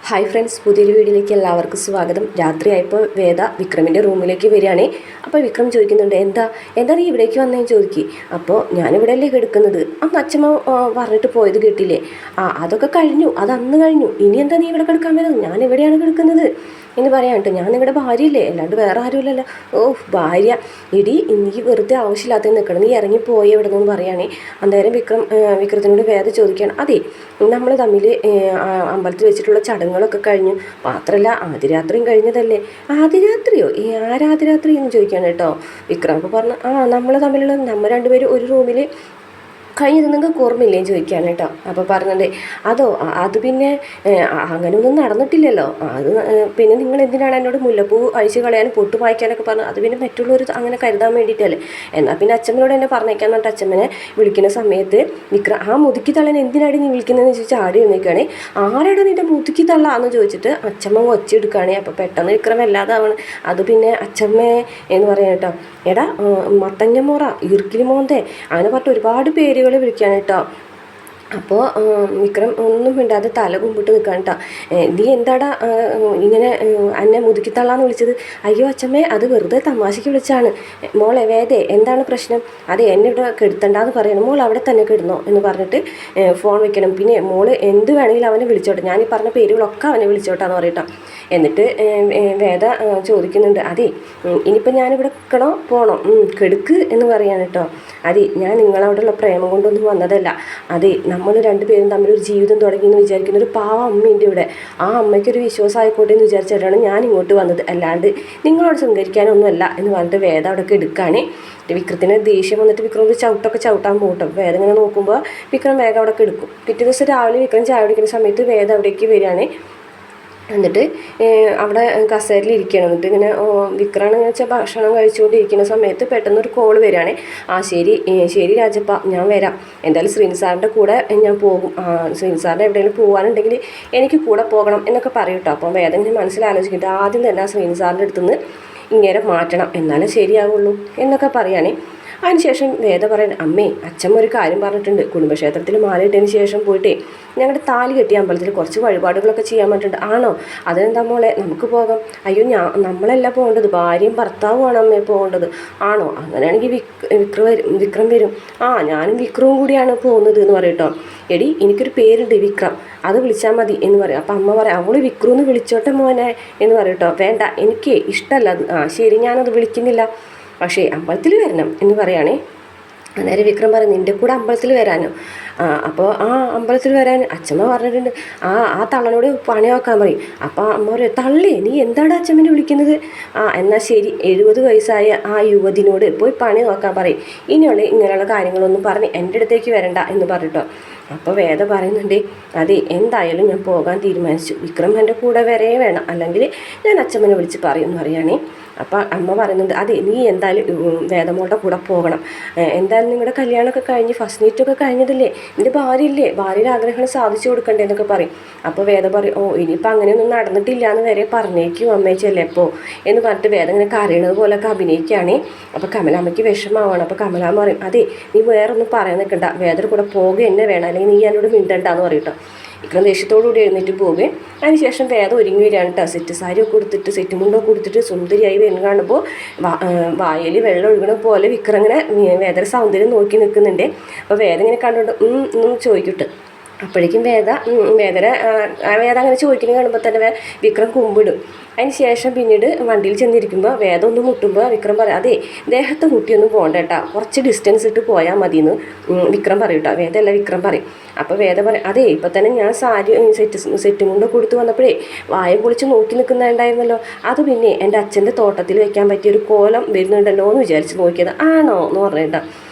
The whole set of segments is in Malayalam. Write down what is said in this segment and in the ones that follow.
ഹായ് ഫ്രണ്ട്സ്, പുതിയൊരു വീഡിയോയിലേക്ക് എല്ലാവർക്കും സ്വാഗതം. രാത്രിയായപ്പോൾ വേദ വിക്രമിൻ്റെ റൂമിലേക്ക് വരികയാണേ. അപ്പോൾ വിക്രം ചോദിക്കുന്നുണ്ട്, എന്താ നീ ഇവിടേക്ക് വന്നതെന്ന് ചോദിക്കും. അപ്പോൾ ഞാനിവിടെ അല്ലേ കിടക്കുന്നത്, അന്ന് അച്ഛമ്മ പറഞ്ഞിട്ട് പോയത് കേട്ടില്ലേ? അതൊക്കെ കഴിഞ്ഞു, അത് അന്ന് കഴിഞ്ഞു. ഇനി എന്താ നീ ഇവിടെ കിടക്കാൻ വരുന്നത്? ഞാൻ ഇവിടെയാണ് കിടക്കുന്നത് എന്ന് പറയാൻ കേട്ടോ. ഞാൻ നിങ്ങളുടെ ഭാര്യയില്ലേ, അല്ലാണ്ട് വേറെ ആരുമില്ലല്ലോ. ഭാര്യ ഇടി, നീ വെറുതെ ആവശ്യമില്ലാത്ത നിൽക്കണം, നീ ഇറങ്ങിപ്പോയി എവിടെ നിന്ന് പറയുകയാണേ. അന്നേരം വിക്രത്തിനോട് വേദ ചോദിക്കുകയാണ്, അതെ നമ്മൾ തമ്മിൽ അമ്പലത്തിൽ വെച്ചിട്ടുള്ള ചടങ്ങുകളൊക്കെ കഴിഞ്ഞു, മാത്രമല്ല ആദ്യരാത്രിയും കഴിഞ്ഞതല്ലേ. ആദ്യരാത്രിയോ? ആരാദ്യരാത്രി എന്ന് ചോദിക്കുകയാണ് കേട്ടോ വിക്രം. അപ്പോൾ പറഞ്ഞു, നമ്മൾ തമ്മിലുള്ള നമ്മൾ രണ്ടുപേരും ഒരു റൂമിൽ കഴിഞ്ഞത് നിങ്ങൾക്ക് ഓർമ്മയില്ലേന്ന് ചോദിക്കുകയാണ് കേട്ടോ. അപ്പോൾ പറഞ്ഞത് അത് പിന്നെ അങ്ങനെയൊന്നും നടന്നിട്ടില്ലല്ലോ. അത് പിന്നെ നിങ്ങൾ എന്തിനാണ് എന്നോട് മുല്ലപ്പൂ അഴിച്ച് കളയാനും പൊട്ട് വായിക്കാനൊക്കെ പറഞ്ഞു? അത് പിന്നെ മറ്റുള്ളവർ അങ്ങനെ കരുതാൻ വേണ്ടിയിട്ടല്ലേ. എന്നാൽ പിന്നെ അച്ഛമ്മനോട് എന്നെ പറഞ്ഞേക്കാൻ പറഞ്ഞിട്ട് അച്ഛമ്മനെ വിളിക്കുന്ന സമയത്ത് വിക്രം മുതുക്കി തള്ളനെ എന്തിനാണ് നീ വിളിക്കുന്നതെന്ന് ചോദിച്ചാൽ ആടി വന്നേക്കാണ്. ആരാണ് നിൻ്റെ മുതുക്കി തള്ള എന്ന് ചോദിച്ചിട്ട് അച്ഛമ്മ ഒച്ചെടുക്കുകയാണ്. അപ്പോൾ പെട്ടെന്ന് വിക്രം വല്ലാതാവണം. അത് പിന്നെ അച്ഛമ്മ എന്ന് പറയാം കേട്ടോ. എടാ മത്തങ്ങമോറ, ഇറുക്കിലി മോന്തേ, അങ്ങനെ പറഞ്ഞിട്ട് ഒരുപാട് പേരുകൾ വിളിക്കുകയാണ് കേട്ടോ. അപ്പോൾ വിക്രം ഒന്നും മിണ്ടാതെ തല കുമ്പിട്ട് നിൽക്കാൻ കേട്ടോ. നീ എന്താടാ ഇങ്ങനെ എന്നെ മുതുക്കിത്തള്ളാന്ന് വിളിച്ചത്? അയ്യോ അച്ഛമ്മേ, അത് വെറുതെ തമാശയ്ക്ക് വിളിച്ചാണ്. മോളെ വേദേ, എന്താണ് പ്രശ്നം? അതെ, എന്നെ ഇവിടെ കെടുത്തണ്ടെന്ന് പറയണം. മോൾ അവിടെ തന്നെ കിടന്നോ എന്ന് പറഞ്ഞിട്ട് ഫോൺ വെക്കണം. പിന്നെ മോള് എന്ത് വേണമെങ്കിലും അവനെ വിളിച്ചോട്ടെ, ഞാൻ ഈ പറഞ്ഞ പേരുകളൊക്കെ അവനെ വിളിച്ചോട്ടാന്ന് പറയട്ടോ. എന്നിട്ട് വേദ ചോദിക്കുന്നുണ്ട്, അതെ ഇനിയിപ്പോൾ ഞാനിവിടെ നിൽക്കണോ പോണോ? കെടുക്ക് എന്ന് പറയാണ് കേട്ടോ. അതെ, ഞാൻ നിങ്ങളോടുള്ള പ്രേമം കൊണ്ടൊന്നും വന്നതല്ല. അതെ, നമ്മൾ രണ്ടുപേരും തമ്മിലൊരു ജീവിതം തുടങ്ങിയെന്ന് വിചാരിക്കുന്ന ഒരു പാവ അമ്മയുണ്ട് ഇവിടെ. ആ അമ്മയ്ക്കൊരു വിശ്വാസം ആയിക്കോട്ടെ എന്ന് വിചാരിച്ചിട്ടാണ് ഞാൻ ഇങ്ങോട്ട് വന്നത്, അല്ലാണ്ട് നിങ്ങളോട് സംകരിക്കാനൊന്നുമല്ല എന്ന് പറഞ്ഞിട്ട് വേദ അവിടെ എടുക്കുകയാണ്. വിക്രത്തിന് ദേഷ്യം വന്നിട്ട് വിക്രം ഒരു ചവിട്ടൊക്കെ ചവിട്ടാൻ പോകട്ടോ. വേദ ഇങ്ങനെ നോക്കുമ്പോൾ വിക്രം വേഗം അവിടെ എടുക്കും. പിറ്റേ ദിവസം രാവിലെ വിക്രം ചായ കുടിക്കുന്ന സമയത്ത് വേദ അവിടേക്ക് വരികയാണ്. എന്നിട്ട് അവിടെ കസേരയിൽ ഇരിക്കുകയാണ്. എന്നിട്ട് ഇങ്ങനെ വിക്രമാണെന്ന് വെച്ചാൽ ഭക്ഷണം കഴിച്ചുകൊണ്ടിരിക്കുന്ന സമയത്ത് പെട്ടെന്നൊരു കോൾ വരികയാണ്. ശരി രാജപ്പ, ഞാൻ വരാം. എന്തായാലും ശ്രീനി സാറിൻ്റെ കൂടെ ഞാൻ പോകും. ശ്രീനി സാറിൻ്റെ എവിടെയെങ്കിലും പോകാനുണ്ടെങ്കിൽ എനിക്ക് കൂടെ പോകണം എന്നൊക്കെ പറയും കേട്ടോ. അപ്പം വേദന ഇങ്ങനെ മനസ്സിലാലോചിക്കിട്ട് ആദ്യം തന്നെ ശ്രീനി സാറിൻ്റെ അടുത്തുനിന്ന് ഇങ്ങനെ മാറ്റണം, എന്നാലേ ശരിയാവുള്ളൂ എന്നൊക്കെ പറയുകയാണ്. അതിനുശേഷം വേദ പറയുന്നത്, അമ്മേ അച്ഛമ്മ ഒരു കാര്യം പറഞ്ഞിട്ടുണ്ട്. കുടുംബക്ഷേത്രത്തിൽ മാലയിട്ടതിന് ശേഷം പോയിട്ടേ ഞങ്ങളുടെ താലി കെട്ടിയ അമ്പലത്തിൽ കുറച്ച് വഴിപാടുകളൊക്കെ ചെയ്യാൻ പറ്റുന്നുണ്ട്. ആണോ? അതെന്താ മോളെ, നമുക്ക് പോകാം. അയ്യോ നമ്മളല്ല പോകേണ്ടത്, ഭാര്യയും ഭർത്താവുമാണ് അമ്മയെ പോകേണ്ടത്. ആണോ? അങ്ങനെയാണെങ്കിൽ വിക്രം വരും. ഞാനും വിക്രവും കൂടിയാണ് പോകുന്നത് എന്ന് പറയട്ടോ. എടി എനിക്കൊരു പേരുണ്ട് വിക്രം, അത് വിളിച്ചാൽ മതി എന്ന് പറയും. അപ്പം അമ്മ പറയാം, അവൾ വിക്രം എന്ന് വിളിച്ചോട്ടെ മോനെ എന്ന് പറയട്ടോ. വേണ്ട, എനിക്ക് ഇഷ്ടമല്ല അത്. ശരി, ഞാനത് വിളിക്കുന്നില്ല, പക്ഷേ അമ്പലത്തിൽ വരണം എന്ന് പറയുകയാണേ. അന്നേരം വിക്രം പറയും, നിൻ്റെ കൂടെ അമ്പലത്തിൽ വരാനോ? അപ്പോൾ അമ്പലത്തിൽ വരാൻ അച്ഛമ്മ പറഞ്ഞിട്ടുണ്ട്. ആ തള്ളനോട് പണി നോക്കാൻ പറയും. അപ്പോൾ അമ്മ പറയും, തള്ളേ നീ എന്താണ് അച്ഛമ്മനെ വിളിക്കുന്നത്? എന്നാൽ ശരി, 70 വയസ്സായ ആ യുവതിനോട് പോയി പണി നോക്കാൻ പറയും. ഇനിയുള്ള ഇങ്ങനെയുള്ള കാര്യങ്ങളൊന്നും പറഞ്ഞ് എൻ്റെ അടുത്തേക്ക് വരണ്ട എന്ന് പറഞ്ഞിട്ടോ. അപ്പോൾ വേദ പറയുന്നുണ്ട്, അതെ എന്തായാലും ഞാൻ പോകാൻ തീരുമാനിച്ചു. വിക്രം എൻ്റെ കൂടെ വരേ വേണം, അല്ലെങ്കിൽ ഞാൻ അച്ഛമ്മനെ വിളിച്ച് പറയും എന്ന് പറയുകയാണേ. അപ്പോൾ അമ്മ പറയുന്നുണ്ട്, അതെ നീ എന്തായാലും വേദമോളുടെ കൂടെ പോകണം. എന്തായാലും നിങ്ങളുടെ കല്യാണമൊക്കെ കഴിഞ്ഞ് ഫസ്റ്റ് നൈറ്റൊക്കെ കഴിഞ്ഞതല്ലേ, നിൻ്റെ ഭാര്യയില്ലേ, ഭാര്യയുടെ ആഗ്രഹങ്ങൾ സാധിച്ചു കൊടുക്കണ്ടേ എന്നൊക്കെ പറയും. അപ്പോൾ വേദ പറയും, ഇനിയിപ്പോൾ അങ്ങനെയൊന്നും നടന്നിട്ടില്ല എന്ന് വരെ പറഞ്ഞേക്കും അമ്മേച്ചല്ലേ ഇപ്പോൾ എന്ന് പറഞ്ഞിട്ട് വേദം ഇങ്ങനെ കരയണത് പോലെയൊക്കെ അഭിനയിക്കുകയാണ്. അപ്പോൾ കമലാമ്മയ്ക്ക് വിഷമമാണ്. അപ്പോൾ കമലാമ്മ പറയും, അതെ നീ വേറൊന്നും പറയാൻ നിൽക്കണ്ട, വേദയുടെ കൂടെ പോകുക എന്നെ വേണം, അല്ലെങ്കിൽ നീ എന്നോട് മിണ്ടണ്ടെന്ന് പറയും കേട്ടോ. വിക്രം ദേഷ്യത്തോടുകൂടി എഴുന്നേറ്റ് പോകുകയും അതിനുശേഷം വേദം ഒരുങ്ങി വരികയാണ് കേട്ടോ. സെറ്റ് സാരിയൊക്കെ കൊടുത്തിട്ട് സെറ്റ് മുണ്ടൊക്കെ കൊടുത്തിട്ട് സുന്ദരിയായി വരുന്ന കാണുമ്പോൾ വായയിൽ വെള്ളം ഒഴുകണ പോലെ വിക്രം ഇങ്ങനെ വേദയുടെ സൗന്ദര്യം നോക്കി നിൽക്കുന്നുണ്ട്. അപ്പോൾ വേദം ഇങ്ങനെ കണ്ടുകൊണ്ട് ചോദിക്കട്ടെ. അപ്പോഴേക്കും വേദ അങ്ങനെ ചോദിക്കുന്നത് കാണുമ്പോൾ തന്നെ വിക്രം കുമ്പിടും. അതിന് ശേഷം പിന്നീട് വണ്ടിയിൽ ചെന്നിരിക്കുമ്പോൾ വേദ ഒന്ന് മുട്ടുമ്പോൾ വിക്രം പറയും, അതെ ദേഹത്തെ മുട്ടിയൊന്നും പോകണ്ട കേട്ടോ, കുറച്ച് ഡിസ്റ്റൻസ് ഇട്ട് പോയാൽ മതി എന്ന് വിക്രം പറയും കേട്ടോ. വേദമല്ല വിക്രം പറയും. അപ്പോൾ വേദ പറയും, അതെ ഇപ്പം തന്നെ ഞാൻ സാരി സെറ്റ് കൊണ്ട് കൊടുത്ത് വന്നപ്പോഴേ വായ പൊളിച്ച് നോക്കി നിൽക്കുന്നുണ്ടായിരുന്നല്ലോ, അത് പിന്നെ എൻ്റെ അച്ഛൻ്റെ തോട്ടത്തിൽ വെക്കാൻ പറ്റിയൊരു കോലം വരുന്നുണ്ടല്ലോ എന്ന് വിചാരിച്ച് നോക്കിയത്. ആണോ എന്ന് പറഞ്ഞിട്ടോ.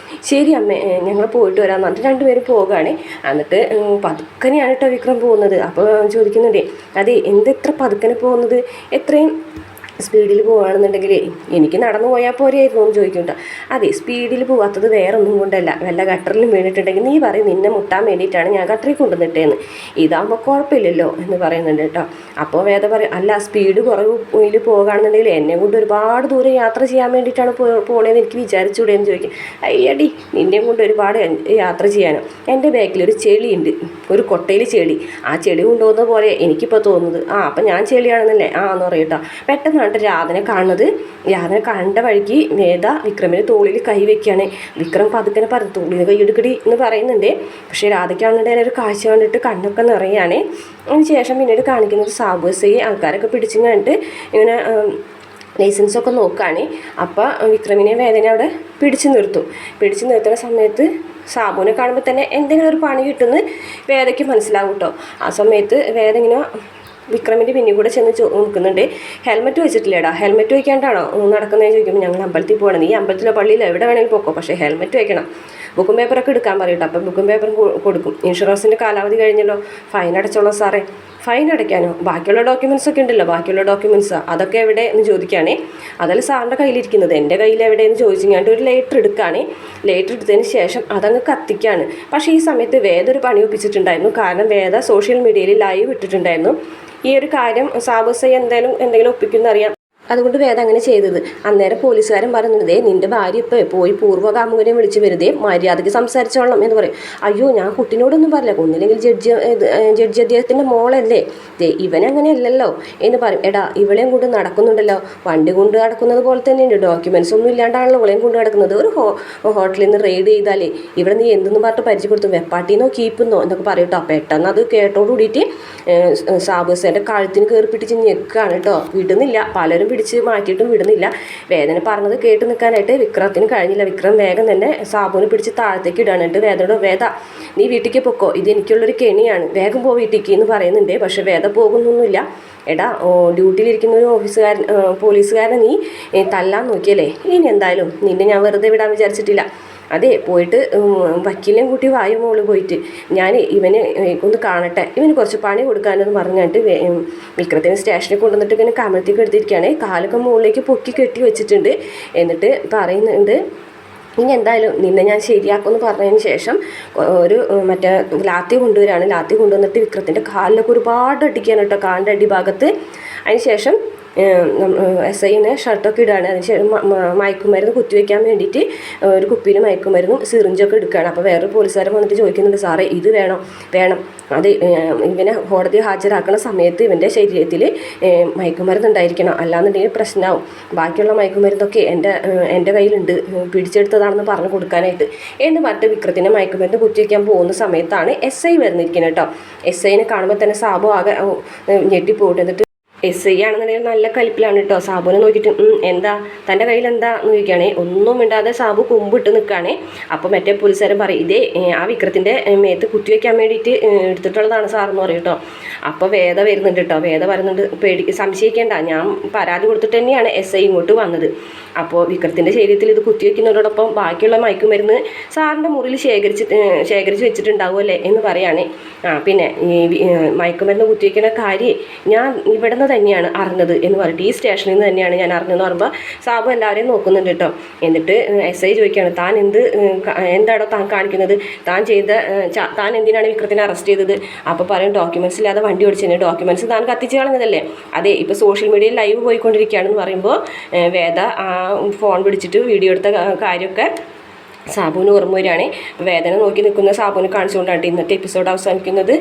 ശരി അമ്മേ, ഞങ്ങൾ പോയിട്ട് വരാമെന്ന് പറഞ്ഞിട്ട് രണ്ടുപേരും പോകുകയാണ്. എന്നിട്ട് പതുക്കനെയാണ് കേട്ടോ വിക്രം പോകുന്നത്. അപ്പോൾ ചോദിക്കുന്നുണ്ടേ, അതെ എന്തെത്ര പതുക്കനെ പോകുന്നത്, എത്രയും സ്പീഡിൽ പോവുകയാണെന്നുണ്ടെങ്കിൽ എനിക്ക് നടന്നു പോയാൽ പോരെയായിരുന്നു എന്ന് ചോദിക്കും കേട്ടോ. അതെ, സ്പീഡിൽ പോവാത്തത് വേറെ ഒന്നും കൊണ്ടല്ല, വല്ല ഗട്ടറിലും വീണിട്ടുണ്ടെങ്കിൽ നീ പറയും നിന്നെ മുട്ടാൻ വേണ്ടിയിട്ടാണ് ഞാൻ ഗട്ടറിൽ കൊണ്ടുവന്നിട്ടേന്ന്, ഇതാകുമ്പോൾ കുഴപ്പമില്ലല്ലോ എന്ന് പറയുന്നുണ്ട് കേട്ടോ. അപ്പോൾ വേദ പറയും, അല്ല സ്പീഡ് കുറവിൽ പോകുകയാണെന്നുണ്ടെങ്കിൽ എന്നെ കൊണ്ട് ഒരുപാട് ദൂരം യാത്ര ചെയ്യാൻ വേണ്ടിയിട്ടാണ് പോണേന്ന് എനിക്ക് വിചാരിച്ചൂടെ എന്ന് ചോദിക്കും. അയ്യടി, നിന്നെയും കൊണ്ട് ഒരുപാട് യാത്ര ചെയ്യാനോ, എൻ്റെ ബാക്കിലൊരു ചെളിയുണ്ട്, ഒരു കൊട്ടയിൽ ചെളി, ആ ചെളി കൊണ്ടുപോകുന്ന പോലെ എനിക്കിപ്പോൾ തോന്നുന്നത്. അപ്പം ഞാൻ ചെളിയാണെന്നല്ലേ എന്ന് പറയും കേട്ടോ. പെട്ടെന്ന് രാധനെ കാണുന്നത്. രാധനെ കണ്ട വഴിക്ക് വേദ വിക്രമിന് തോളിൽ കൈ വെക്കുകയാണ്. വിക്രം പതുക്കനെ പറഞ്ഞു, തോളിൽ കൈ എടുക്കടി എന്ന് പറയുന്നുണ്ട്. പക്ഷേ രാധയ്ക്കാണെന്നുണ്ടെങ്കിൽ ഒരു കാഴ്ച കണ്ടിട്ട് കണ്ണൊക്കെ നിറയാണ്. അതിന് ശേഷം പിന്നീട് കാണിക്കുന്നത് സാബു എസ് ഐ ആൾക്കാരൊക്കെ പിടിച്ചു കണ്ടിട്ട് ഇങ്ങനെ ലൈസൻസൊക്കെ നോക്കുകയാണ്. അപ്പോൾ വിക്രമിനെ വേദന അവിടെ പിടിച്ചു നിർത്തുന്ന സമയത്ത് സാബുവിനെ കാണുമ്പോൾ തന്നെ എന്തെങ്കിലും ഒരു പണി കിട്ടുമെന്ന് വേദയ്ക്ക് മനസ്സിലാവും കേട്ടോ. ആ സമയത്ത് വേദ ഇങ്ങനെ വിക്രമിൻ്റെ പിന്നിൽ കൂടെ ചെന്ന് നോക്കുന്നുണ്ട്. ഹെൽമെറ്റ് വെച്ചിട്ടില്ലേടാ, ഹെൽമെറ്റ് വയ്ക്കാണ്ടാണോ നടക്കുന്നതെന്ന് ചോദിക്കുമ്പോൾ ഞങ്ങൾ അമ്പലത്തിൽ പോകണം, നീ അമ്പലത്തിലോ പള്ളിയിലോ എവിടെ വേണമെങ്കിലും പോക്കോ, പക്ഷേ ഹെൽമെറ്റ് വയ്ക്കണം. ബുക്കും പേപ്പറൊക്കെ എടുക്കാൻ പറയട്ടോ. അപ്പം ബുക്കും പേപ്പറും കൊടുക്കും. ഇൻഷുറൻസിൻ്റെ കാലാവധി കഴിഞ്ഞല്ലോ, ഫൈൻ അടച്ചോളൂ സാറേ. ഫൈൻ അടയ്ക്കാനോ? ബാക്കിയുള്ള ഡോക്യുമെൻറ്റ്സ് ഒക്കെ ഉണ്ടല്ലോ, ബാക്കിയുള്ള ഡോക്യുമെൻറ്റ്സ് അതൊക്കെ എവിടെ എന്ന് ചോദിക്കുകയാണേ. അതല്ല സാറിൻ്റെ കയ്യിലിരിക്കുന്നത്, എൻ്റെ കയ്യിൽ എവിടെയെന്ന് ചോദിച്ചിങ്ങാണ്ട് ഒരു ലെറ്റർ എടുക്കുകയാണ്. ലെറ്റർ എടുത്തതിന് ശേഷം അതങ്ങ് കത്തിക്കുകയാണ്. പക്ഷേ ഈ സമയത്ത് വേദ ഒരു പണി ഒപ്പിച്ചിട്ടുണ്ടായിരുന്നു. കാരണം വേദ സോഷ്യൽ മീഡിയയിൽ ലൈവ് ഇട്ടിട്ടുണ്ടായിരുന്നു. ഈ ഒരു കാര്യം സാബു എസ് ഐ എന്തെങ്കിലും ഒപ്പിക്കുന്നറിയാം, അതുകൊണ്ട് വേദ അങ്ങനെ ചെയ്തത്. അന്നേരം പോലീസുകാരൻ പറയുന്നത്, നിന്റെ ഭാര്യ ഇപ്പോൾ പോയി പൂർവ്വകാമുകനെ വിളിച്ച് വെറുതെ മര്യാദയ്ക്ക് സംസാരിച്ചോളണം എന്ന് പറയും. അയ്യോ, ഞാൻ കുട്ടിനോടൊന്നും പറയില്ല, ഒന്നില്ലെങ്കിൽ ജഡ്ജി അദ്ദേഹത്തിൻ്റെ മോളല്ലേ, ഇവനെ അങ്ങനെയല്ലല്ലോ എന്ന് പറയും. എടാ, ഇവളെയും കൊണ്ട് നടക്കുന്നുണ്ടല്ലോ, വണ്ടി കൊണ്ട് നടക്കുന്നത് പോലെ തന്നെയുണ്ട്, ഡോക്യുമെൻറ്റ്സ് ഒന്നും ഇല്ലാണ്ടാണല്ലോ ഇവളെയും കൊണ്ട് നടക്കുന്നത്. ഒരു ഹോട്ടലിൽ നിന്ന് റെയ്ഡ് ചെയ്താലേ ഇവിടെ നീ എന്തെന്ന് പറഞ്ഞിട്ട് പരിചയപ്പെടുത്തും, വെപ്പാട്ടിന്നോ കീപ്പെന്നോ എന്നൊക്കെ പറയും കേട്ടോ. പെട്ടെന്ന് അത് കേട്ടോട് കൂടിയിട്ട് സാബു എസ് ഐൻ്റെ കഴുത്തിന് കയറി പിടിച്ച് ഞെക്കുകയാണ് കേട്ടോ. വിടുന്നില്ല, പലരും പിടിച്ച് മാറ്റിയിട്ടും വിടുന്നില്ല. വേദന പറഞ്ഞത് കേട്ട് നിൽക്കാനായിട്ട് വിക്രത്തിന് കഴിഞ്ഞില്ല. വിക്രം വേഗം തന്നെ സാബുവിനെ പിടിച്ച് താഴത്തേക്ക് ഇടാനായിട്ട് വേദനോട്, വേദ നീ വീട്ടിലേക്ക് പൊക്കോ, ഇത് എനിക്കുള്ളൊരു കെണിയാണ്, വേഗം പോ വീട്ടിലേക്ക് എന്ന് പറയുന്നുണ്ട്. പക്ഷെ വേദ പോകുന്നൊന്നുമില്ല. എടാ, ഡ്യൂട്ടിയിലിരിക്കുന്ന ഒരു പോലീസുകാരനെ നീ തല്ലാൻ നോക്കിയല്ലേ, ഇനി എന്തായാലും നിന്നെ ഞാൻ വെറുതെ വിടാൻ വിചാരിച്ചിട്ടില്ല. അതെ, പോയിട്ട് വക്കീലിനെയും കൂട്ടി വായു മോള് പോയിട്ട് ഞാൻ ഇവന് ഒന്ന് കാണട്ടെ, ഇവന് കുറച്ച് പണി കൊടുക്കാനെന്ന് പറഞ്ഞിട്ട് വിക്രത്തിന് സ്റ്റേഷനിൽ കൊണ്ടുവന്നിട്ട് ഇങ്ങനെ കമഴ്ത്തിക്ക് എടുത്തിരിക്കുകയാണ്. കാലൊക്കെ മുകളിലേക്ക് പൊക്കി കെട്ടി വെച്ചിട്ടുണ്ട്. എന്നിട്ട് പറയുന്നുണ്ട്, ഇനി എന്തായാലും നിന്നെ ഞാൻ ശരിയാക്കുമെന്ന് പറഞ്ഞതിന് ശേഷം ഒരു മറ്റേ ലാത്തി കൊണ്ടുവരികയാണ്. ലാത്തി കൊണ്ടുവന്നിട്ട് വിക്രത്തിൻ്റെ കാലിലൊക്കെ ഒരുപാട് അടിക്കുകയാണ് കേട്ടോ, കാലിൻ്റെ അടിഭാഗത്ത്. അതിന് ശേഷം എസ് ഐനെ ഷർട്ടൊക്കെ ഇടുകയാണ്. അതിന് മയക്കുമരുന്ന് കുത്തിവെക്കാൻ വേണ്ടിയിട്ട് ഒരു കുപ്പിയിൽ മയക്കുമരുന്നും സിറിഞ്ചൊക്കെ എടുക്കുകയാണ്. അപ്പോൾ വേറൊരു പോലീസുകാരൻ വന്നിട്ട് ചോദിക്കുന്നുണ്ട്, സാറേ ഇത് വേണം. അത് ഇവനെ കോടതി ഹാജരാക്കുന്ന സമയത്ത് ഇവൻ്റെ ശരീരത്തിൽ മയക്കുമരുന്ന് ഉണ്ടായിരിക്കണം, അല്ലാന്നുണ്ടെങ്കിൽ പ്രശ്നമാവും. ബാക്കിയുള്ള മയക്കുമരുന്നൊക്കെ എൻ്റെ കയ്യിലുണ്ട്, പിടിച്ചെടുത്തതാണെന്ന് പറഞ്ഞു കൊടുക്കാനായിട്ട് എന്ന് പറഞ്ഞിട്ട് വിക്രത്തിനെ മയക്കുമരുന്ന് കുത്തിവെക്കാൻ പോകുന്ന സമയത്താണ് എസ് ഐ വരുന്നിരിക്കുന്നത് കേട്ടോ. എസ് ഐനെ കാണുമ്പോൾ തന്നെ സാബു ആകെ ഞെട്ടിപ്പോയിട്ട്, എന്നിട്ട് എസ് ഐ ആണെന്നുണ്ടെങ്കിൽ നല്ല കലിപ്പിലാണ് കേട്ടോ. സാബുവിനെ നോക്കിയിട്ട് എന്താ തൻ്റെ കയ്യിൽ എന്താ എന്ന് ചോദിക്കുകയാണേ. ഒന്നും മിണ്ടാതെ സാബു കുമ്പിട്ട് നിൽക്കുകയാണേ. അപ്പോൾ മറ്റേ പോലീസുകാരൻ പറയും, ഇതേ ആ വിക്രത്തിൻ്റെ മേത്ത് കുത്തിവെക്കാൻ വേണ്ടിയിട്ട് എടുത്തിട്ടുള്ളതാണ് സാറെന്ന് പറയും കേട്ടോ. അപ്പോൾ വേദ വരുന്നുണ്ട് കേട്ടോ. വേദ പറയുന്നുണ്ട്, സംശയിക്കേണ്ട, ഞാൻ പരാതി കൊടുത്തിട്ട് തന്നെയാണ് എസ് ഐ ഇങ്ങോട്ട് വന്നത്. അപ്പോൾ വിക്രത്തിൻ്റെ ശരീരത്തിൽ ഇത് കുത്തിവെക്കുന്നതോടൊപ്പം ബാക്കിയുള്ള മയക്കുമരുന്ന് സാറിൻ്റെ മുറിയിൽ ശേഖരിച്ച് വെച്ചിട്ടുണ്ടാവുമല്ലേ എന്ന് പറയുകയാണേ. പിന്നെ ഈ മയക്കുമരുന്ന് കുത്തിവെക്കുന്ന കാര്യം ഞാൻ ഇവിടെ നിന്ന് തന്നെയാണ് അറിഞ്ഞത് എന്ന് പറഞ്ഞിട്ട്, ഈ സ്റ്റേഷനിൽ നിന്ന് തന്നെയാണ് ഞാൻ അറിഞ്ഞതെന്ന് പറയുമ്പോൾ സാബു എല്ലാവരെയും നോക്കുന്നുണ്ട് കേട്ടോ. എന്നിട്ട് എസ് ഐ ചോദിക്കുകയാണ്, താൻ എന്താണോ താൻ കാണിക്കുന്നത്, താൻ എന്തിനാണ് വിക്രത്തിനെ അറസ്റ്റ് ചെയ്തത്? അപ്പോൾ പറയും, ഡോക്യുമെൻറ്റ്സ് ഇല്ലാതെ വണ്ടി ഓടിച്ചതിന്. ഡോക്യുമെൻറ്റ്സ് താൻ കത്തിച്ച് കളഞ്ഞതല്ലേ? അതെ, ഇപ്പോൾ സോഷ്യൽ മീഡിയയിൽ ലൈവ് പോയിക്കൊണ്ടിരിക്കുകയാണെന്ന് പറയുമ്പോൾ വേദ ഫോൺ പിടിച്ചിട്ട് വീഡിയോ എടുത്ത കാര്യമൊക്കെ സാബുവിന് ഓർമ്മ വരികയാണ്. വേദന നോക്കി നിൽക്കുന്ന സാബുവിനെ കാണിച്ചുകൊണ്ടാണ് ഇന്നത്തെ എപ്പിസോഡ് അവസാനിക്കുന്നത്.